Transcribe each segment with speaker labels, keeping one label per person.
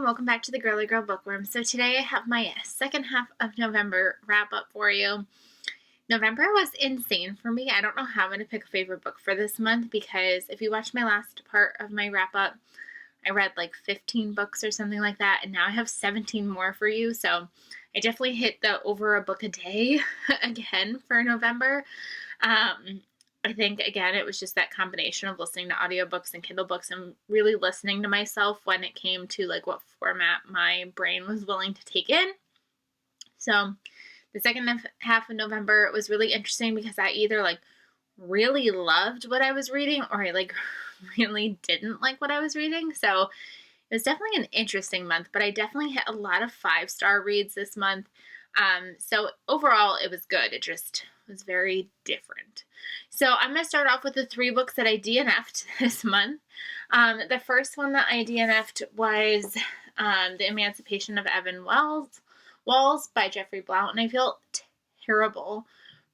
Speaker 1: and welcome back to the Girly Girl Bookworm. So today I have my second half of November wrap up for you. November was insane for me. I don't know how I'm going to pick a favorite book for this month because if you watched my last part of my wrap up, I read like 15 books or something like that, and now I have 17 more for you. So I definitely hit the over a book a day again for November. I think, again, it was just that combination of listening to audiobooks and Kindle books and really listening to myself when it came to like what format my brain was willing to take in. So the second half of November was really interesting because I either like really loved what I was reading or I like really didn't like what I was reading. So it was definitely an interesting month, but I definitely had a lot of 5-star reads this month. So overall, it was good. It just was very different. So I'm going to start off with the 3 books that I DNF'd this month. The first one that I DNF'd was The Emancipation of Evan Walls by Jeffrey Blount, and I feel terrible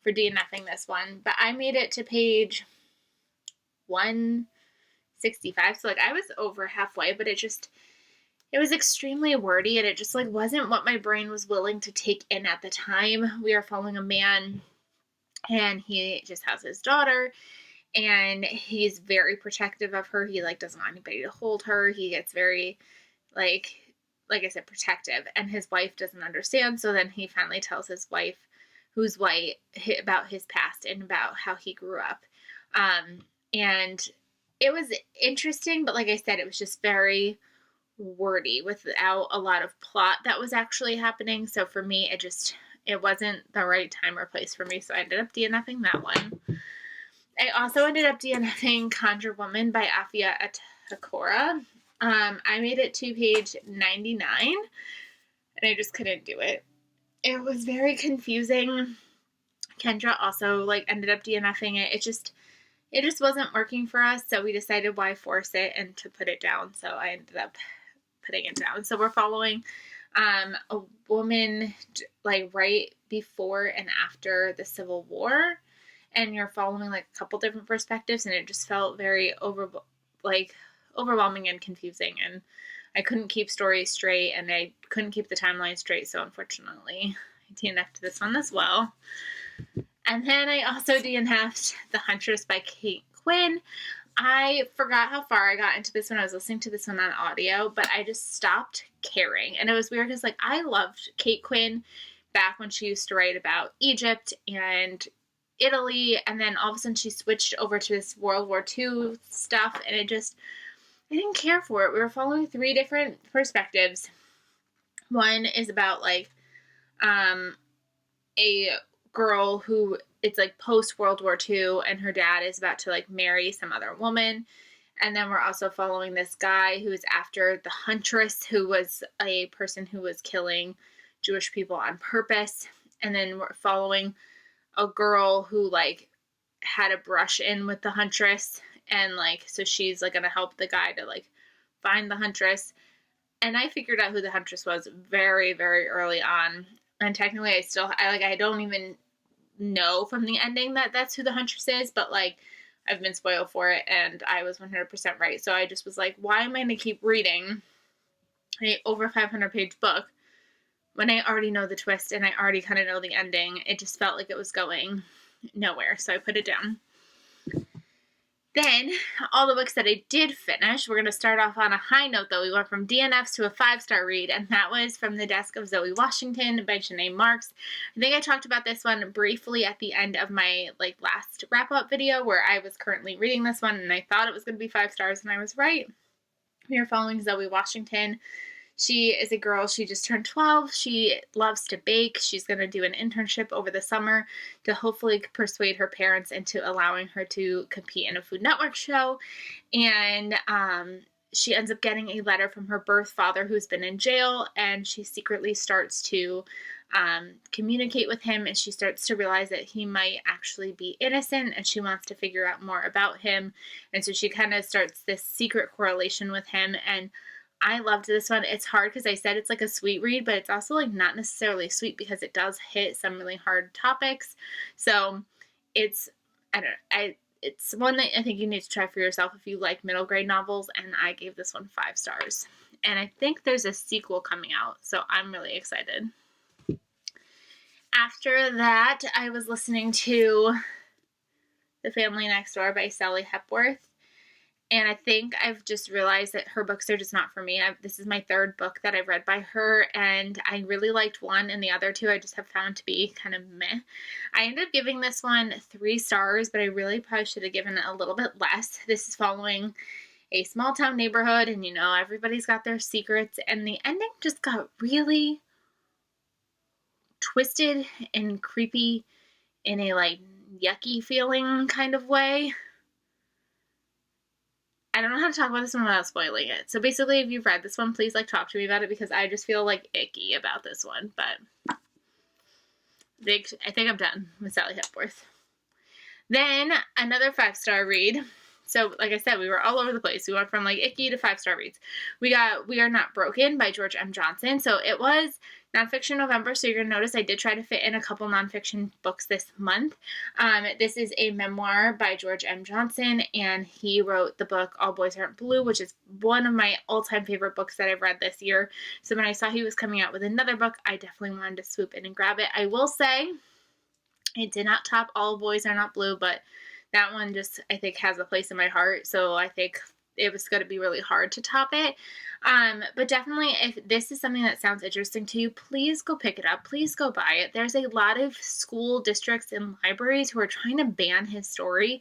Speaker 1: for DNFing this one, but I made it to page 165, so like I was over halfway, but it was extremely wordy, and it just like wasn't what my brain was willing to take in at the time. We are following a man, and he just has his daughter, and he's very protective of her. He like doesn't want anybody to hold her. He gets very like I said, protective, and his wife doesn't understand. So then he finally tells his wife, who's white, about his past and about how he grew up. And it was interesting, but like I said, it was just very wordy without a lot of plot that was actually happening. So for me, it wasn't the right time or place for me. So I ended up DNFing that one. I also ended up DNFing Conjure Woman by Afia Atakora. I made it to page 99 and I just couldn't do it. It was very confusing. Kendra also like ended up DNFing it. It just wasn't working for us. So we decided why force it and to put it down. So I ended up putting it down. So we're following a woman like right before and after the Civil War, and you're following like a couple different perspectives, and it just felt very overwhelming and confusing, and I couldn't keep stories straight and I couldn't keep the timeline straight, so unfortunately I DNF'd this one as well. And then I also DNF'd The Huntress by Kate Quinn. I forgot how far I got into this one. I was listening to this one on audio, but I just stopped caring. And it was weird because like I loved Kate Quinn back when she used to write about Egypt and Italy, and then all of a sudden she switched over to this World War II stuff, and I didn't care for it. We were following 3 different perspectives. One is about like a girl who it's like post World War II, and her dad is about to like marry some other woman. And then we're also following this guy who is after the Huntress, who was a person who was killing Jewish people on purpose. And then we're following a girl who like had a brush in with the Huntress, and like so she's like gonna help the guy to like find the Huntress. And I figured out who the Huntress was very, very early on, and technically I don't even know from the ending that that's who the Huntress is, but like I've been spoiled for it and I was 100% right. So I just was like, why am I gonna keep reading a over 500 page book when I already know the twist and I already kind of know the ending? It just felt like it was going nowhere, so I put it down. Then, all the books that I did finish, we're going to start off on a high note, though. We went from DNFs to a 5-star read, and that was From the Desk of Zoe Washington by Janae Marks. I think I talked about this one briefly at the end of my last wrap-up video, where I was currently reading this one, and I thought it was going to be 5 stars, and I was right. We are following Zoe Washington. She is a girl, she just turned 12, she loves to bake, she's going to do an internship over the summer to hopefully persuade her parents into allowing her to compete in a Food Network show, and she ends up getting a letter from her birth father who's been in jail, and she secretly starts to communicate with him, and she starts to realize that he might actually be innocent, and she wants to figure out more about him, and so she kind of starts this secret correlation with him, and I loved this one. It's hard because I said it's like a sweet read, but it's also like not necessarily sweet because it does hit some really hard topics. So it's one that I think you need to try for yourself if you like middle grade novels, and I gave this one 5 stars. and I think there's a sequel coming out, so I'm really excited. After that, I was listening to The Family Next Door by Sally Hepworth. And I think I've just realized that her books are just not for me. This is my third book that I've read by her, and I really liked one, and the other two I just have found to be kind of meh. I ended up giving this one 3 stars, but I really probably should have given it a little bit less. This is following a small town neighborhood, and everybody's got their secrets, and the ending just got really twisted and creepy in a yucky feeling kind of way. I don't know how to talk about this one without spoiling it. So basically, if you've read this one, please talk to me about it, because I just feel icky about this one. But I think I'm done with Sally Hepworth. Then another 5-star read. So like I said, we were all over the place. We went from icky to 5-star reads. We got We Are Not Broken by George M. Johnson. So it was Nonfiction November, so you're going to notice I did try to fit in a couple nonfiction books this month. This is a memoir by George M. Johnson, and he wrote the book All Boys Aren't Blue, which is one of my all-time favorite books that I've read this year. So when I saw he was coming out with another book, I definitely wanted to swoop in and grab it. I will say it did not top All Boys Are Not Blue, but that one just, I think, has a place in my heart, so I think it was going to be really hard to top it. But definitely, if this is something that sounds interesting to you, please go pick it up. Please go buy it. There's a lot of school districts and libraries who are trying to ban his story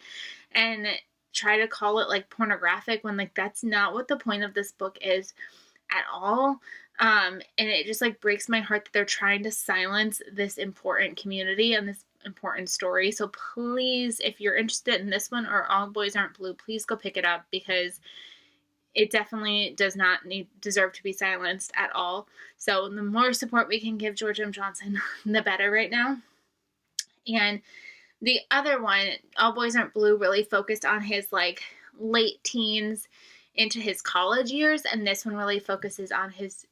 Speaker 1: and try to call it pornographic when that's not what the point of this book is at all. And it just breaks my heart that they're trying to silence this important community and this important story. So please, if you're interested in this one or All Boys Aren't Blue, please go pick it up, because it definitely does not deserve to be silenced at all. So the more support we can give George M. Johnson, the better right now. And the other one, All Boys Aren't Blue, really focused on his late teens into his college years, and this one really focuses on his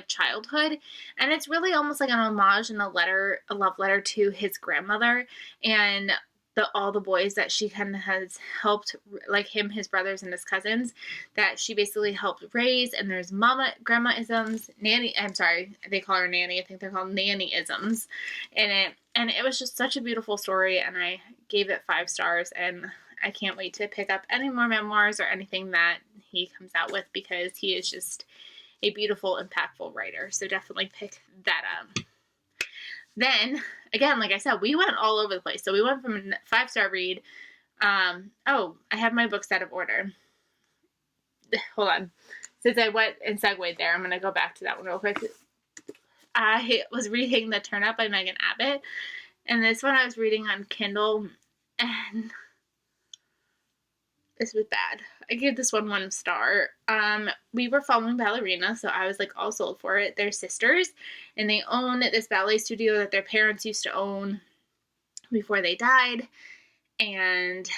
Speaker 1: childhood, and it's really almost like an homage and a love letter to his grandmother and all the boys that she kind of has helped, him, his brothers, and his cousins, that she basically helped raise. And there's grandma-isms, they call her nanny, I think they're called nanny-isms in it, and it was just such a beautiful story, and I gave it 5 stars, and I can't wait to pick up any more memoirs or anything that he comes out with, because he is just a beautiful, impactful writer. So definitely pick that up. Then, again, like I said, we went all over the place. So we went from a 5-star read. I have my books out of order. Hold on. Since I went and segued there, I'm going to go back to that one real quick. I was reading The Turn Up by Megan Abbott. And this one I was reading on Kindle. And this was bad. I gave this one 1 star. We were following ballerina, so I was all sold for it. They're sisters, and they own this ballet studio that their parents used to own before they died, and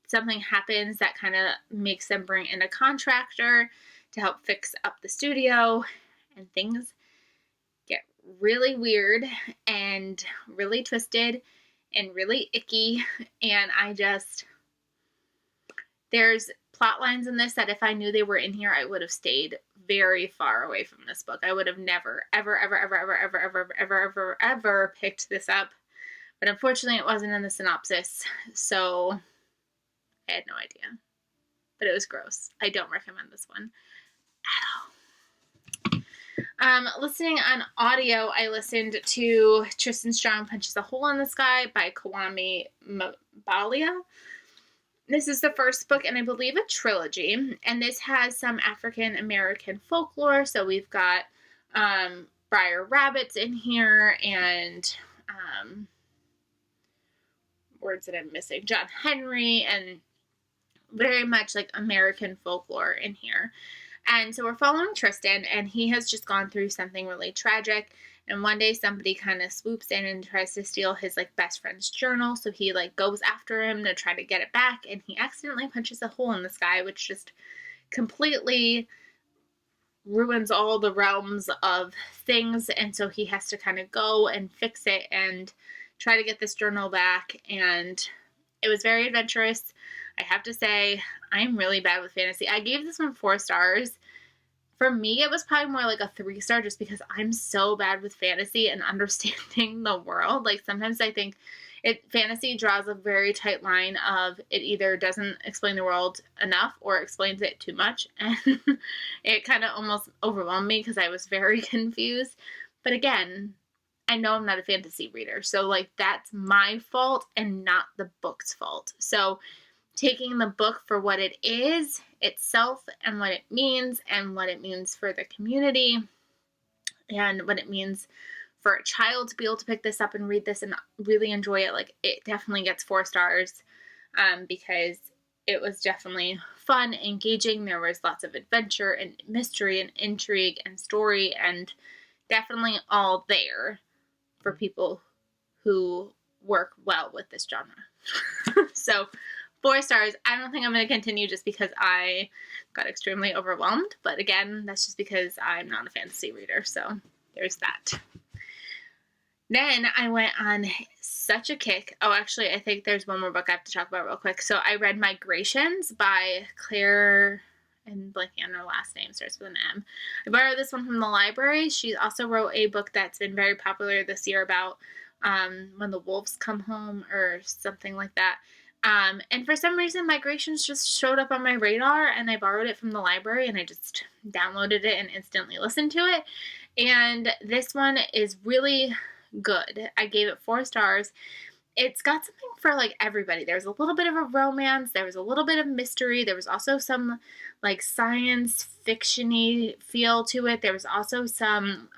Speaker 1: something happens that kind of makes them bring in a contractor to help fix up the studio, and things get really weird and really twisted and really icky, and there's plot lines in this that if I knew they were in here, I would have stayed very far away from this book. I would have never, ever, ever, ever, ever, ever, ever, ever, ever, ever picked this up. But unfortunately, it wasn't in the synopsis, so I had no idea. But it was gross. I don't recommend this one at all. Listening on audio, I listened to Tristan Strong Punches a Hole in the Sky by Kwame Mbalia. This is the first book, and I believe a trilogy, and this has some African American folklore. So we've got Briar Rabbits in here, and words that I'm missing, John Henry, and very much American folklore in here. And so we're following Tristan, and he has just gone through something really tragic. And one day somebody kind of swoops in and tries to steal his best friend's journal. So he goes after him to try to get it back, and he accidentally punches a hole in the sky, which just completely ruins all the realms of things. And so he has to kind of go and fix it and try to get this journal back. And it was very adventurous. I have to say, I'm really bad with fantasy. I gave this one 4 stars For me, it was probably more like a 3-star just because I'm so bad with fantasy and understanding the world. Like, sometimes I think fantasy draws a very tight line of it either doesn't explain the world enough or explains it too much. And it kind of almost overwhelmed me because I was very confused. But again, I know I'm not a fantasy reader. So, like, that's my fault and not the book's fault. So, taking the book for what it is itself and what it means for the community and what it means for a child to be able to pick this up and read this and really enjoy it. Like, it definitely gets 4 stars because it was definitely fun, engaging. There was lots of adventure and mystery and intrigue and story, and definitely all there for people who work well with this genre. So 4 stars. I don't think I'm going to continue just because I got extremely overwhelmed. But again, that's just because I'm not a fantasy reader. So there's that. Then I went on such a kick. Oh, actually, I think there's one more book I have to talk about real quick. So I read Migrations by Claire, and blanking on her last name, starts with an M. I borrowed this one from the library. She also wrote a book that's been very popular this year about when the wolves come home or something like that. And for some reason, Migrations just showed up on my radar, and I borrowed it from the library, and I just downloaded it and instantly listened to it. And this one is really good. I gave it 4 stars. It's got something for like everybody. There's a little bit of a romance. There was a little bit of mystery. There was also some like science fiction-y feel to it. There was also some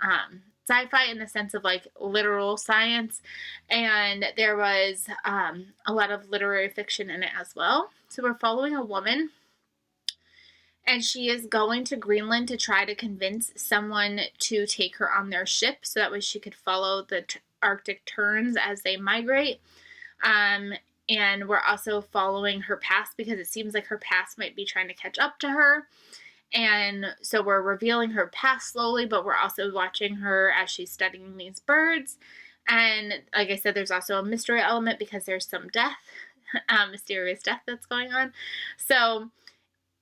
Speaker 1: sci-fi in the sense of like literal science, and there was a lot of literary fiction in it as well. So we're following a woman, and she is going to Greenland to try to convince someone to take her on their ship so that way she could follow the Arctic terns as they migrate. And we're also following her past because it seems like her past might be trying to catch up to her. And so we're revealing her past slowly, but we're also watching her as she's studying these birds. And like I said, there's also a mystery element because there's some death, mysterious death that's going on. So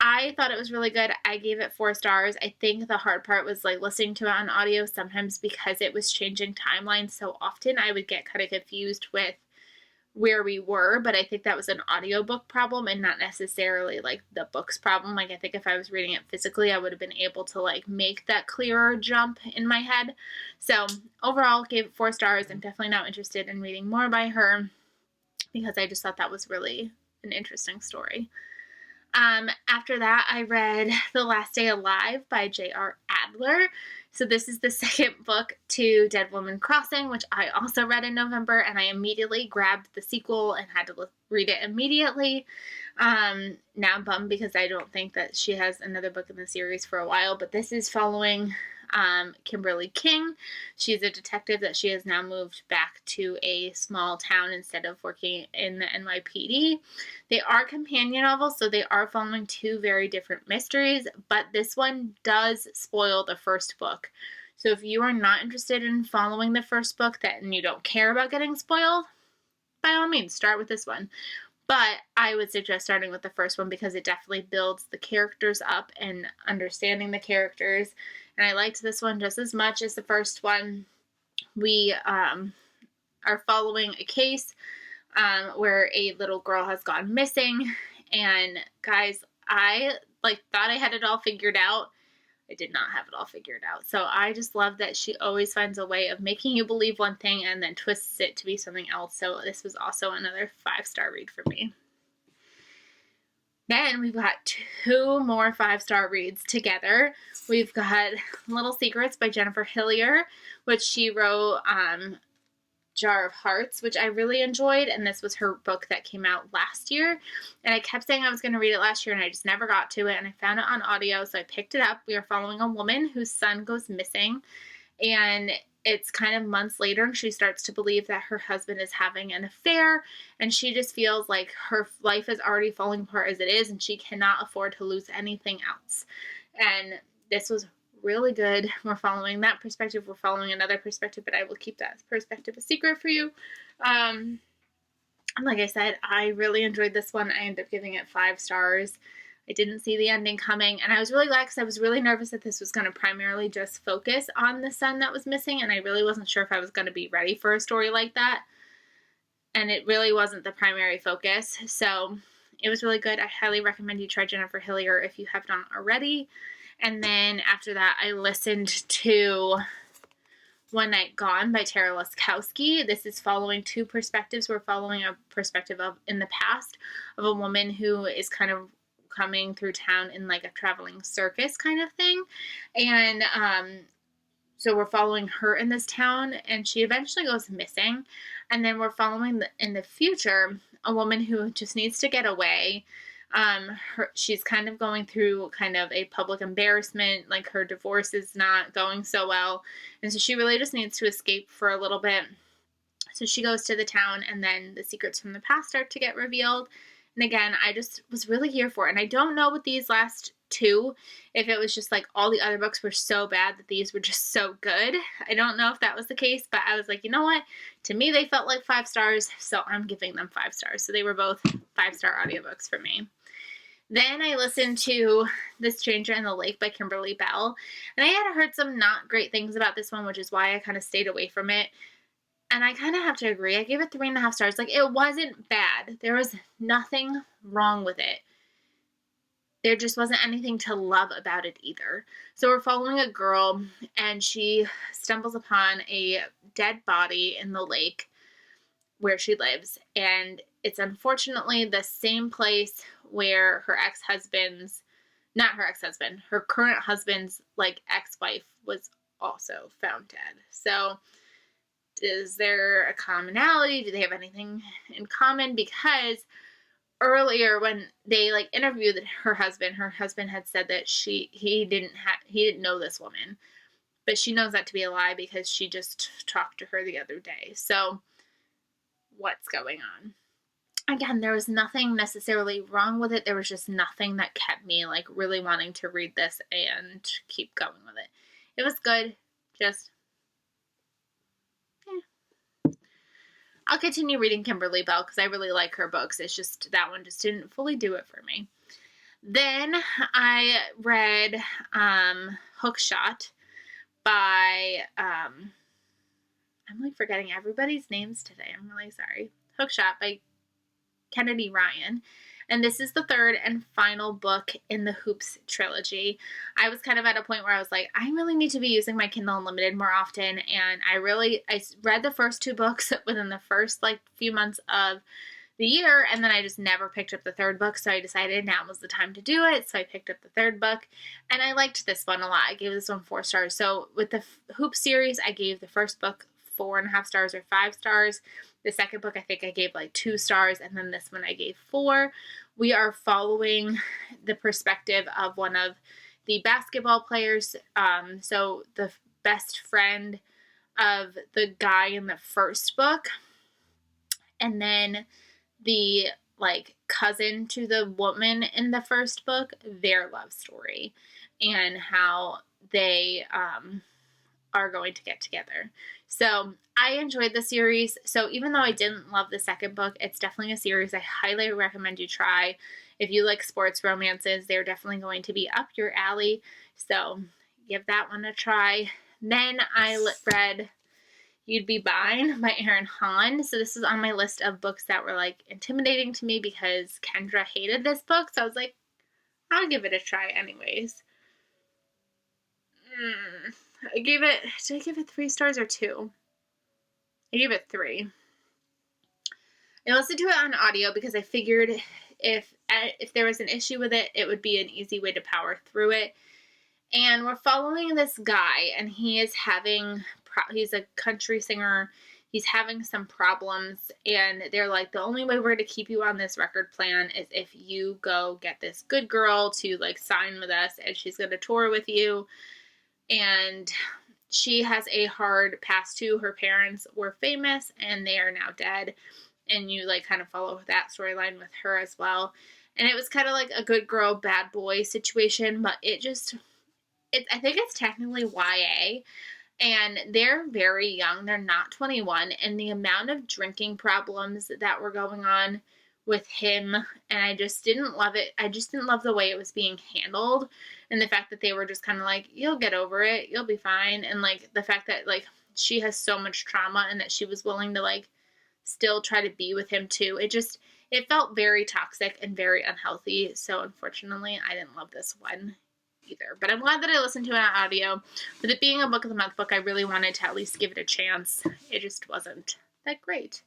Speaker 1: I thought it was really good. I gave it 4 stars. I think the hard part was like listening to it on audio sometimes because it was changing timelines so often. I would get kind of confused with where we were, but I think that was an audiobook problem and not necessarily like the book's problem. Like, I think if I was reading it physically, I would have been able to like make that clearer jump in my head. So overall, gave it 4 stars. I'm definitely now interested in reading more by her because I just thought that was really an interesting story. After that, I read The Last Day Alive by J.R. Adler. So this is the second book to Dead Woman Crossing, which I also read in November, and I immediately grabbed the sequel and had to read it immediately. Now I'm bummed because I don't think that she has another book in the series for a while, but this is following Kimberly King. She's a detective that she has now moved back to a small town instead of working in the NYPD. They are companion novels, so they are following 2 very different mysteries, but this one does spoil the first book. So if you are not interested in following the first book and you don't care about getting spoiled, by all means, start with this one. But I would suggest starting with the first one because it definitely builds the characters up and understanding the characters. And I liked this one just as much as the first one. We are following a case where a little girl has gone missing. And guys, I thought I had it all figured out. I did not have it all figured out. So I just love that she always finds a way of making you believe one thing and then twists it to be something else. So this was also another 5-star read for me. Then we've got 2 more 5-star reads together. We've got Little Secrets by Jennifer Hillier, which she wrote Jar of Hearts, which I really enjoyed, and this was her book that came out last year. And I kept saying I was going to read it last year, and I just never got to it, and I found it on audio, so I picked it up. We are following a woman whose son goes missing, and it's kind of months later, and she starts to believe that her husband is having an affair, and she just feels like her life is already falling apart as it is, and she cannot afford to lose anything else. And this was really good. We're following that perspective. We're following another perspective, but I will keep that perspective a secret for you. Like I said, I really enjoyed this one. I ended up giving it 5 stars. I didn't see the ending coming, and I was really glad because I was really nervous that this was going to primarily just focus on the son that was missing, and I really wasn't sure if I was going to be ready for a story like that, and it really wasn't the primary focus, so it was really good. I highly recommend you try Jennifer Hillier if you have not already. And then after that, I listened to One Night Gone by Tara Laskowski. This is following two perspectives. We're following a perspective of in the past of a woman who is kind of coming through town in like a traveling circus kind of thing. And so we're following her in this town, and she eventually goes missing. And then we're following in the future a woman who just needs to get away. She's kind of going through kind of a public embarrassment, like her divorce is not going so well, and so she really just needs to escape for a little bit. So she goes to the town, and then the secrets from the past start to get revealed. And again, I just was really here for it. And I don't know with these last two, if it was just like all the other books were so bad that these were just so good. I don't know if that was the case, but I was like, you know what? To me, they felt like 5 stars, so I'm giving them 5 stars. So they were both 5-star audiobooks for me. Then I listened to The Stranger in the Lake by Kimberly Bell, and I had heard some not great things about this one, which is why I kind of stayed away from it. And I kind of have to agree. I gave it 3.5 stars. Like, it wasn't bad. There was nothing wrong with it. There just wasn't anything to love about it either. So we're following a girl, and she stumbles upon a dead body in the lake where she lives. And it's unfortunately the same place where her ex-husband's, not her ex-husband, her current husband's, like, ex-wife was also found dead. So is there a commonality? Do they have anything in common? Because earlier when they like interviewed her husband had said that he didn't know this woman, but she knows that to be a lie because she just talked to her the other day. So what's going on? Again, there was nothing necessarily wrong with it. There was just nothing that kept me like really wanting to read this and keep going with it. It was good, just I'll continue reading Kimberly Bell because I really like her books. It's just that one just didn't fully do it for me. Then I read Hookshot by, I'm like forgetting everybody's names today. I'm really sorry. Hookshot by Kennedy Ryan. And this is the third and final book in the Hoops trilogy. I was kind of at a point where I was like, I really need to be using my Kindle Unlimited more often. And I read the first 2 books within the first like few months of the year. And then I just never picked up the third book. So I decided now was the time to do it. So I picked up the third book. And I liked this one a lot. I gave this one 4 stars. So with the Hoops series, I gave the first book 4.5 stars or 5 stars. The second book, I think I gave like 2 stars, and then this one I gave 4. We are following the perspective of one of the basketball players. So the best friend of the guy in the first book, and then the like cousin to the woman in the first book, their love story, and how they are going to get together. So I enjoyed the series. So even though I didn't love the second book, it's definitely a series I highly recommend you try. If you like sports romances, they're definitely going to be up your alley. So give that one a try. Then I read You'd Be Mine by Erin Hahn. So this is on my list of books that were like intimidating to me because Kendra hated this book. So I was like, I'll give it a try anyways. Did I give it 3 stars or 2? I gave it 3. I listened to it on audio because I figured if there was an issue with it, it would be an easy way to power through it. And we're following this guy, and he's a country singer. He's having some problems, and they're like, the only way we're going to keep you on this record plan is if you go get this good girl to like sign with us, and she's going to tour with you. And she has a hard past too. Her parents were famous and they are now dead. And you like kind of follow that storyline with her as well. And it was kind of like a good girl, bad boy situation, but I think it's technically YA. And they're very young. They're not 21. And the amount of drinking problems that were going on with him, and I just didn't love it. I just didn't love the way it was being handled, and the fact that they were just kind of like, you'll get over it, you'll be fine, and like the fact that like she has so much trauma and that she was willing to like still try to be with him too. It felt very toxic and very unhealthy. So unfortunately, I didn't love this one either. But I'm glad that I listened to it on audio. With it being a book of the month book, I really wanted to at least give it a chance. It just wasn't that great.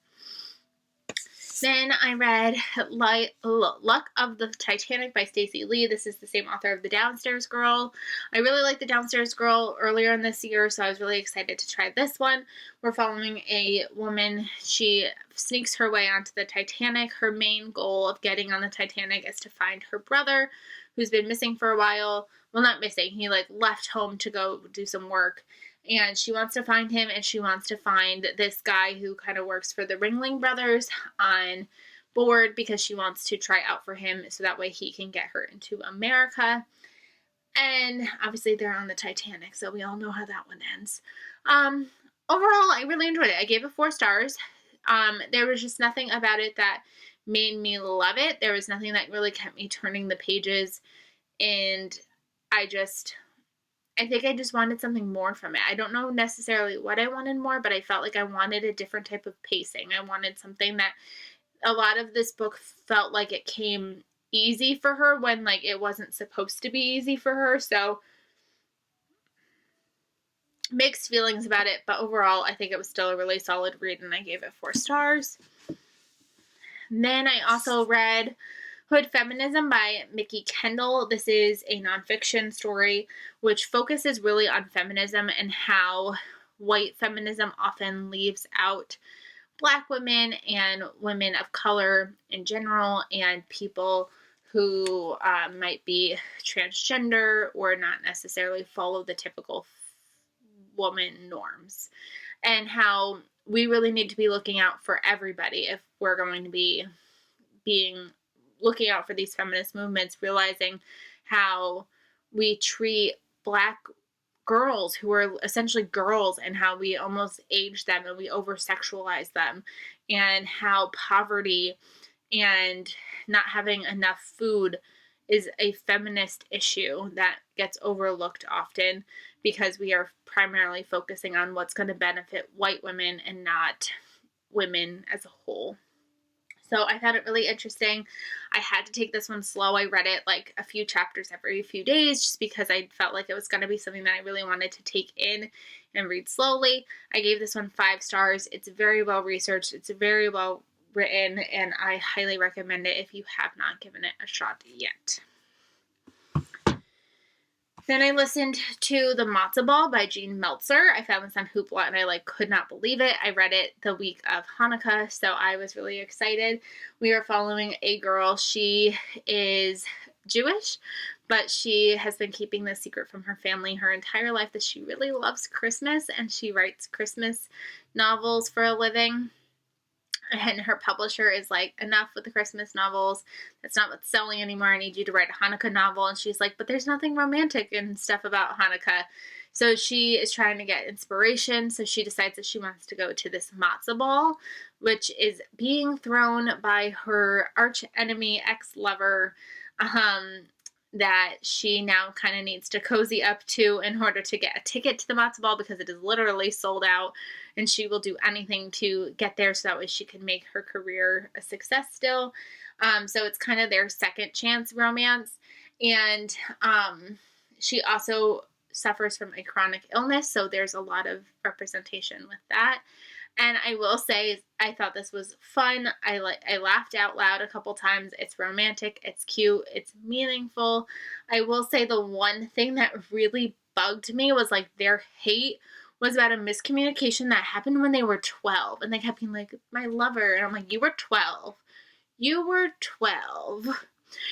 Speaker 1: Then I read Luck of the Titanic by Stacey Lee. This is the same author of The Downstairs Girl. I really liked The Downstairs Girl earlier in this year, so I was really excited to try this one. We're following a woman. She sneaks her way onto the Titanic. Her main goal of getting on the Titanic is to find her brother, who's been missing for a while. Well, not missing. He left home to go do some work. And she wants to find him, and she wants to find this guy who kind of works for the Ringling Brothers on board because she wants to try out for him so that way he can get her into America. And obviously they're on the Titanic, so we all know how that one ends. Overall, I really enjoyed it. I gave it 4 stars. There was just nothing about it that made me love it. There was nothing that really kept me turning the pages, and I think I just wanted something more from it. I don't know necessarily what I wanted more, but I felt like I wanted a different type of pacing. I wanted something that a lot of this book felt like it came easy for her when like it wasn't supposed to be easy for her. So mixed feelings about it, but overall I think it was still a really solid read, and I gave it 4 stars. Then I also read Hood Feminism by Mickey Kendall. This is a nonfiction story which focuses really on feminism and how white feminism often leaves out Black women and women of color in general, and people who might be transgender or not necessarily follow the typical woman norms, and how we really need to be looking out for everybody if we're going to be looking out for these feminist movements, realizing how we treat Black girls who are essentially girls and how we almost age them and we over-sexualize them, and how poverty and not having enough food is a feminist issue that gets overlooked often because we are primarily focusing on what's going to benefit white women and not women as a whole. So I found it really interesting. I had to take this one slow. I read it like a few chapters every few days just because I felt like it was going to be something that I really wanted to take in and read slowly. I gave this one 5 stars. It's very well researched. It's very well written, and I highly recommend it if you have not given it a shot yet. Then I listened to The Matzo Ball by Jean Meltzer. I found this on Hoopla, and I could not believe it. I read it the week of Hanukkah, so I was really excited. We are following a girl. She is Jewish, but she has been keeping this secret from her family her entire life that she really loves Christmas, and she writes Christmas novels for a living. And her publisher is like, enough with the Christmas novels. That's not what's selling anymore. I need you to write a Hanukkah novel. And she's like, but there's nothing romantic and stuff about Hanukkah. So she is trying to get inspiration. So she decides that she wants to go to this matzo ball, which is being thrown by her arch enemy ex-lover, that she now kind of needs to cozy up to in order to get a ticket to the matzo ball because it is literally sold out, and she will do anything to get there so that way she can make her career a success still. So it's kind of their second chance romance, and she also suffers from a chronic illness, so there's a lot of representation with that. And I will say, I thought this was fun. I laughed out loud a couple times. It's romantic. It's cute. It's meaningful. I will say the one thing that really bugged me was their hate was about a miscommunication that happened when they were 12. And they kept being like, my lover. And I'm like, you were 12. You were 12.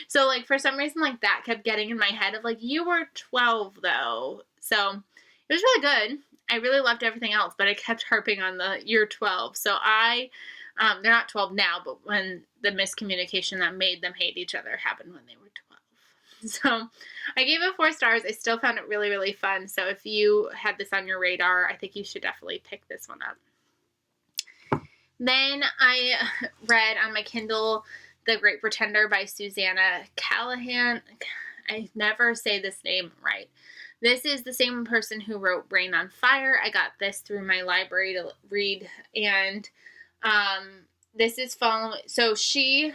Speaker 1: So for some reason that kept getting in my head of you were 12 though. So it was really good. I really loved everything else, but I kept harping on the year 12. So they're not 12 now, but when the miscommunication that made them hate each other happened when they were 12. So I gave it 4 stars. I still found it really, really fun. So if you had this on your radar, I think you should definitely pick this one up. Then I read on my Kindle The Great Pretender by Susanna Callahan. I never say this name right. This is the same person who wrote Brain on Fire. I got this through my library to read, and this is following. So she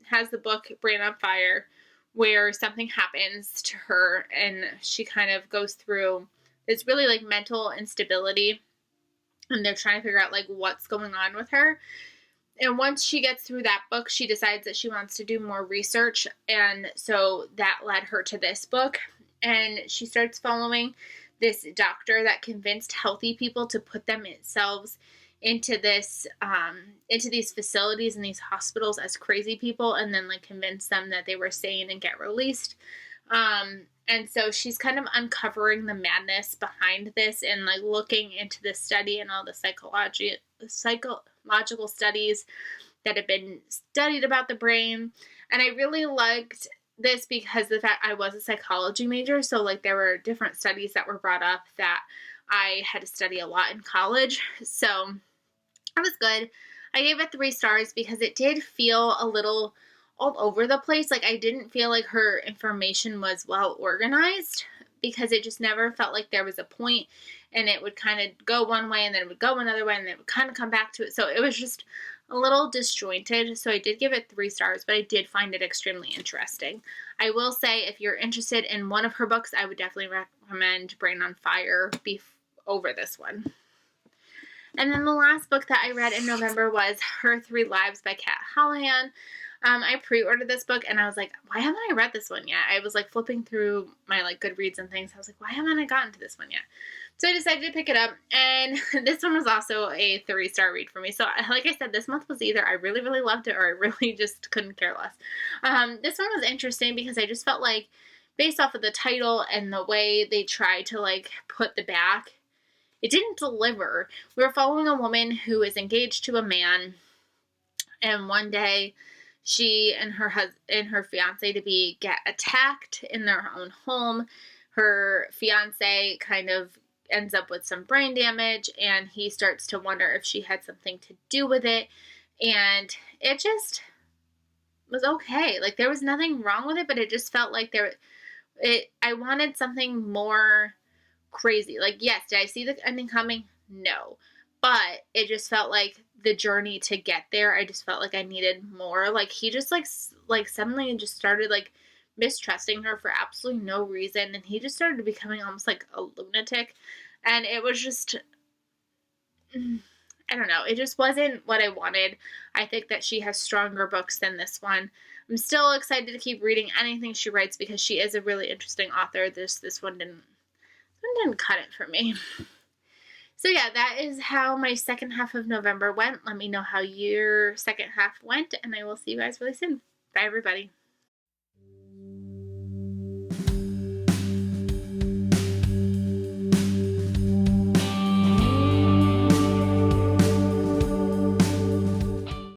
Speaker 1: has the book Brain on Fire, where something happens to her, and she kind of goes through this really like mental instability, and they're trying to figure out like what's going on with her. And once she gets through that book, she decides that she wants to do more research. And so that led her to this book. And she starts following this doctor that convinced healthy people to put themselves into this, into these facilities and these hospitals as crazy people, and then like convince them that they were sane and get released. And so she's kind of uncovering the madness behind this and like looking into this study and all the psychological studies that have been studied about the brain. And I really liked this because the fact I was a psychology major, so like there were different studies that were brought up that I had to study a lot in college. So it was good. I gave it 3 stars because it did feel a little all over the place. Like I didn't feel like her information was well organized, because it just never felt like there was a point, and it would kind of go one way and then it would go another way and then it would kind of come back to it. So it was just a little disjointed. So I did give it 3 stars, but I did find it extremely interesting. I will say if you're interested in one of her books, I would definitely recommend Brain on Fire over this one. And then the last book that I read in November was Her 3 Lives by Kat Hallahan. I pre-ordered this book and I was like, why haven't I read this one yet? I was like flipping through my like Goodreads and things. I was like, why haven't I gotten to this one yet? So I decided to pick it up, and this one was also a 3-star read for me. So like I said, this month was either I really, really loved it or I really just couldn't care less. This one was interesting because I just felt like based off of the title and the way they tried to like put the back, it didn't deliver. We were following a woman who is engaged to a man, and one day she and her husband and her fiance to be get attacked in their own home. Her fiance kind of ends up with some brain damage, and he starts to wonder if she had something to do with it. And it just was okay. Like there was nothing wrong with it, but it just felt like I wanted something more crazy. Like, yes, did I see the ending coming? No. But it just felt like the journey to get there, I just felt like I needed more. Like he just like suddenly just started like mistrusting her for absolutely no reason, and he just started becoming almost like a lunatic. And it was just, I don't know, it just wasn't what I wanted. I think that she has stronger books than this one. I'm still excited to keep reading anything she writes because she is a really interesting author. This one didn't cut it for me. So yeah, that is how my second half of November went. Let me know how your second half went, and I will see you guys really soon. Bye, everybody.